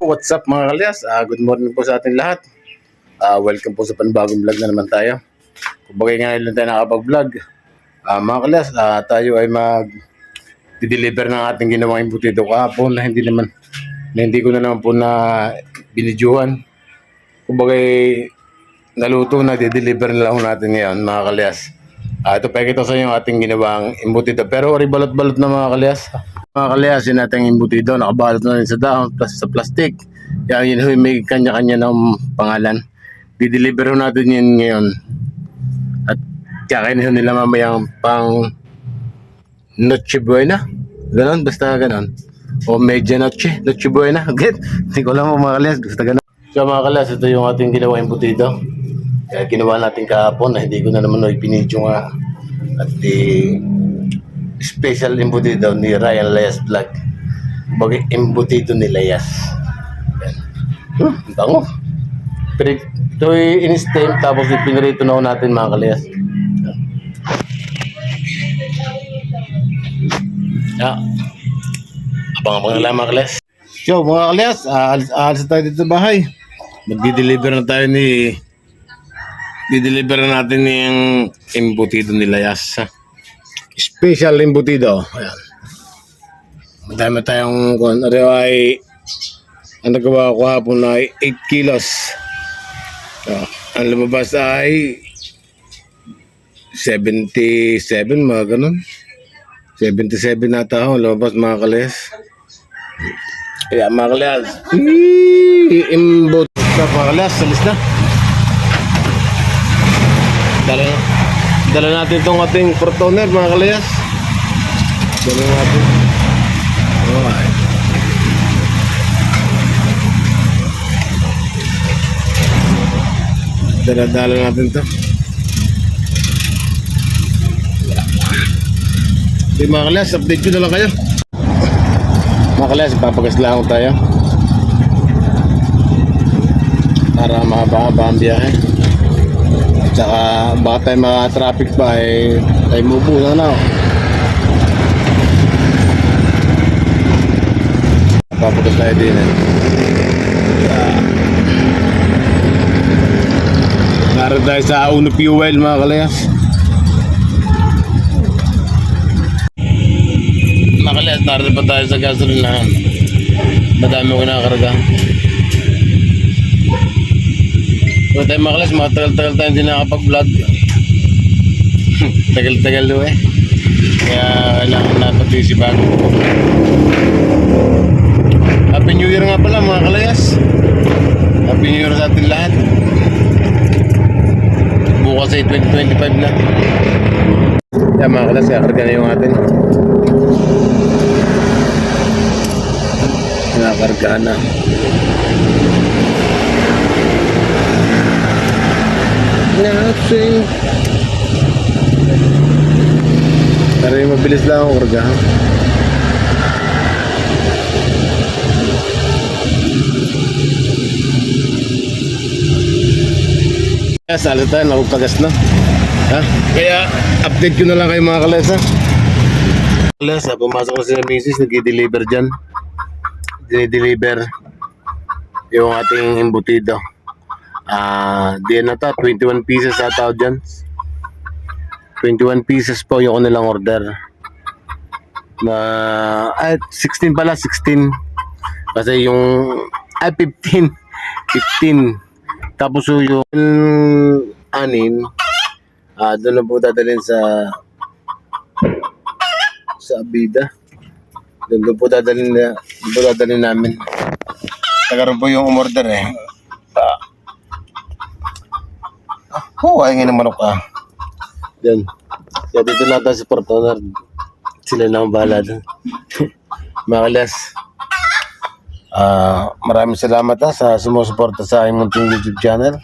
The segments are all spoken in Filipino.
What's up mga kalyas? Good morning po sa ating lahat. Welcome po sa panibagong vlog na naman tayo. Kumbaga ngayon lang tayo nakapag-vlog. Mga kalyas, tayo ay mag-deliver ng ating ginawang embutido kahapon na hindi ko na naman po na binidyohan. Kumbaga naluto na, di-deliver na lang natin ngayon mga kalyas. Ito pakita sa inyo ating ginawang embutido. Pero balot-balot na mga kalyas. Mga kalyas, yun natin embutido. Nakabalot na rin sa dahon, sa plastic. Yan, yun may kanya-kanya ng pangalan. Di-deliver natin yun ngayon. At kakainin nila mamayang pang Noche Buena. Ganon, basta ganon. O Media Noche Buena. Get? Hindi ko alam mga kalyas, basta ganon. So mga kalyas, ito yung ating ginawa embutido. Kaya ginawa natin kahapon na hindi ko na naman ipinidyo nga. At special embutido ni Ryan Layas Vlog. Bagay embutido ni Layas. Bango. Pero ito ay in-steam tapos ipinirito na natin mga kalayas. Abang-abang lang mga kalayas. So mga kalayas, aalis tayo dito sa bahay. Dideliver na natin yung embutido ni Layas. Special embutido. Ayan. Madami tayong ang nagawa ko hapon ay 8 kilos. Ang lumabas ay 77 mga ganun. 77 nata ako lumabas mga kalayas. Kaya mga kalayas, embutido mga kalayas, salis na. Dala natin itong ating protoner mga kalayas. Dala natin. Alright. Dala natin ito. Okay mga kalayas, update ko na lang kayo. Mga kalayas, papagas lang tayo. Para mahaba-haba ang biyahe. Tsaka baka tayo mga traffic pa ay tayo mupo na. Papagas tayo din Naroon tayo sa Uno Fuel mga kalayas. Mga kalayas, naroon pa tayo sa gasolinahan. Madami ko nakakarga. Kung tayo mga kalayas, matagal-tagal tayo hindi nakapag-vlog. Tagal-tagal do Kaya kailangan natin isi bago. Happy New Year nga pala mga kalayas. Happy New Year sa ating lahat. Bukas ay 2025 na. Yan mga kalayas, kakarga na yung atin. Nakakarga na. Nothing. Pero yung mabilis lang ako karga. Salo tayo, nakupagpas na. Kaya update ko na lang kayo mga kalayas Kalayas, pumasok na sila misis, nag-deliver dyan. Dinideliver yung ating embutido. Diyan na to, 21 pieces ata dyan. 21 pieces po yung kanilang order. 16 pala, 16. Kasi yung 15. Tapos yung 6, doon na po dadalhin sa Abida. Doon po dadalhin namin. Nagkaroon po yung umorder ay nga ng manok Yan. Kaya dito lang tayo sa Portoner. Sila na ang bahala doon. Mga kalayas, maraming salamat sa sumusuporta sa aking munting YouTube channel.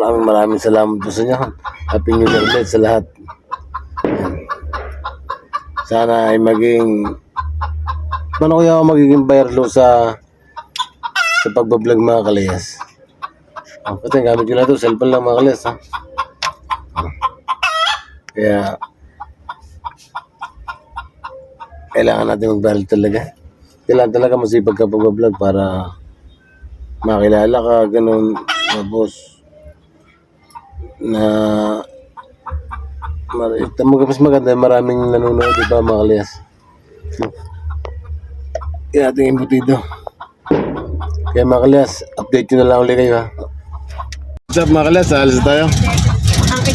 Maraming salamat po sa inyo. Happy New Year sa lahat. Sana ay paano kaya ako magiging viral sa pagbablog mga kalayas. Kasi gamit ko na ito, cellphone lang mga kalayas Kaya kailangan natin mag-viral talaga. Kailangan talaga masipag ka pag-vlog para makilala ka, ganun. Tapos, na mas maganda, maraming nanonood, di ba, mga kalyas? Kaya ating embutido. Kaya mga kalyas, update nyo na lang ulit kayo, ha? What's up, mga kalyas? Alas na tayo.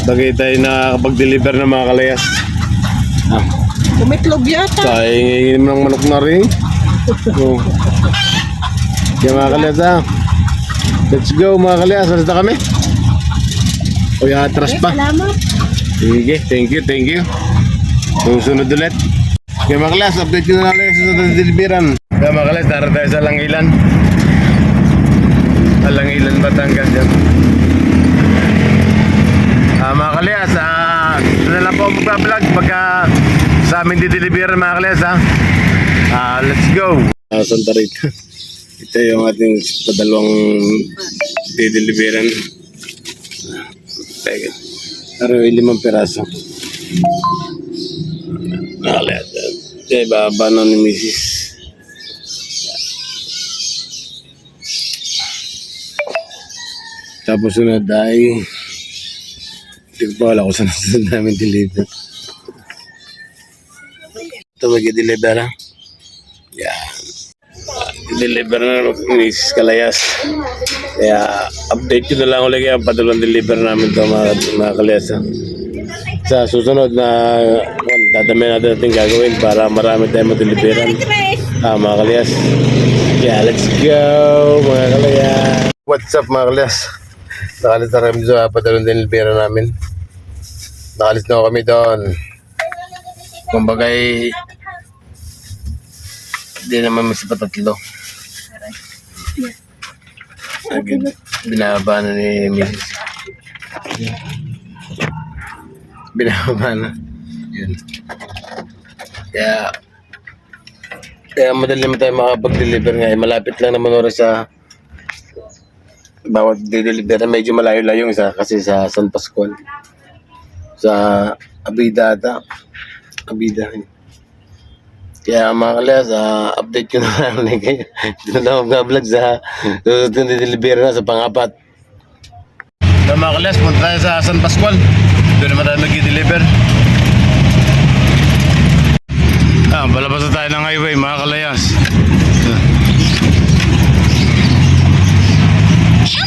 Bagay tayo nakakapag-deliver ng mga kalyas. Umitlog yata. Tayo ngayon ng manok na rin. So, kaya mga kalyas, ha? Let's go, mga kalyas. Alas na kami. O, atras pa. Salamat. Sige, thank you. Susunod ulit. Kaya mga kalyas, update ko na lang yung susunod na deliveran. Kaya mga kalyas, tara tayo sa Langilan. Langilan, Batangas yan. Mga kalyas, ito na lang po magpa-vlog pagka sa amin dideliveran mga kalyas, ha. Let's go. Santa Rita. Ito yung ating padalawang dideliveran. Pero 5 peraso. Nakalit. Kaya baba na ni Mrs. Tapos sunod ay hindi ko pa wala kung saan sunod namin deliver. Ito mag-deliver, ha? Yan. Deliver na ni Mrs. Kalayas. Kaya update ko na lang ulit kaya padulong deliver namin ito mga kalyas. Sa susunod na dadami natin ating gagawin para marami tayong madeliveran. Mga kalyas. Yeah, let's go mga kalyas. What's up mga kalyas? Nakalis na kami sa padulong deliveran namin. Nakalis na kami doon. Kumbagay hindi naman masipatatlo. Binaba na ni Mrs. Binaba na. Yun. Kaya madali mo tayo makapag-deliver nga. Malapit lang naman oras sa bawat deliver. Medyo malayo-layo yung isa kasi sa San Pascual. Sa Abida ata. Abida. Kaya mga kalyas, update ko na lang kayo. Dito na mag-vlog sa deliver na sa pang-apat. So mga kalyas, punta tayo sa San Pascual. Doon naman tayo mag-deliver. Palabas na tayo ng highway mga kalayas.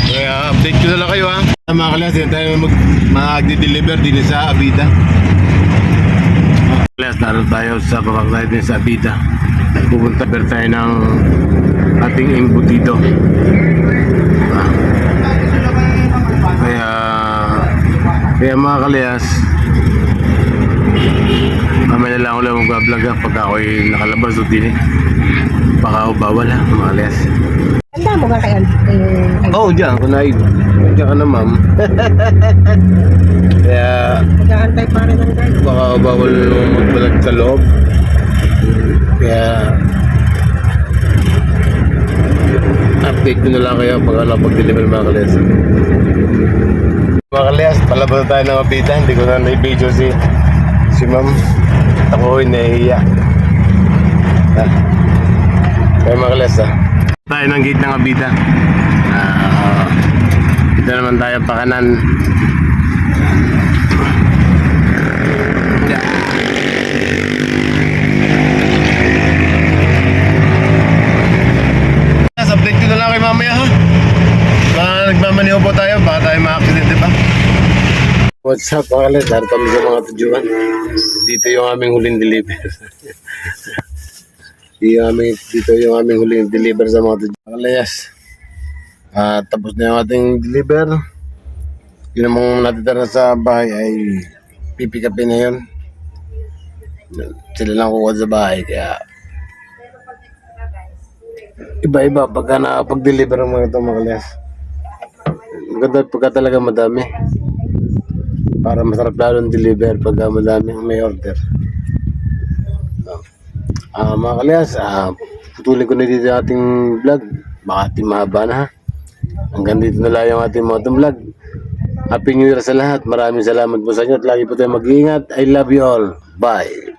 Kaya update ko na lang kayo, ha. Mga kalyas, dito tayo mag-deliver din sa Abida. Kalyas, naroon tayo sa papagay din sa Abida. Pupunta tayo ng ating embutido. Kaya mga kalyas, mamaya lang ulit mag-vlog pag ako'y nakalabas o din. Baka ako bawal, ha mga kalyas. Handa mo ba kayo? Oo, dyan, kunaid. Dyan ka na, ma'am. Kaya Nag-aantay pa rin ang guard. baka bawal magbalag sa loob. Kaya update ko na lang kayo pag pag-deliver mga kalyas. Mga kalyas, palabas na tayo ng Abida. Hindi ko na na-video si ma'am. Ako ay nahihiya. Kaya mga kalyas, tayo ng gate ng Abida. Dito naman tayo pa kanan. Update ko na lang kay mamaya, ha. Nagmamaniho po tayo, baka tayo ma-accident, diba? What's up mga kalyas? Dari kami sa mga tujuan. Dito yung aming huling deliver. Dito yung aming huling deliver sa mga tujuan. Mga kalyas, tapos na yung ating deliver. Yun namang natitira sa bahay ay pipikapin na yun. Sila lang kukuha sa bahay, kaya iba-iba pagka nakapag-deliver ang mga ito mga kalyas. Maganda pagka talaga madami. Para masarap lalo ng deliver pagka madami may order. Mga kalyas, putulin ko na dito yung ating vlog. Baka ating mahaba na, ha. Hanggang dito na lang yung ating mga vlog. Happy New Year sa lahat. Maraming salamat po sa inyo at lagi po tayo mag-iingat. I love you all. Bye.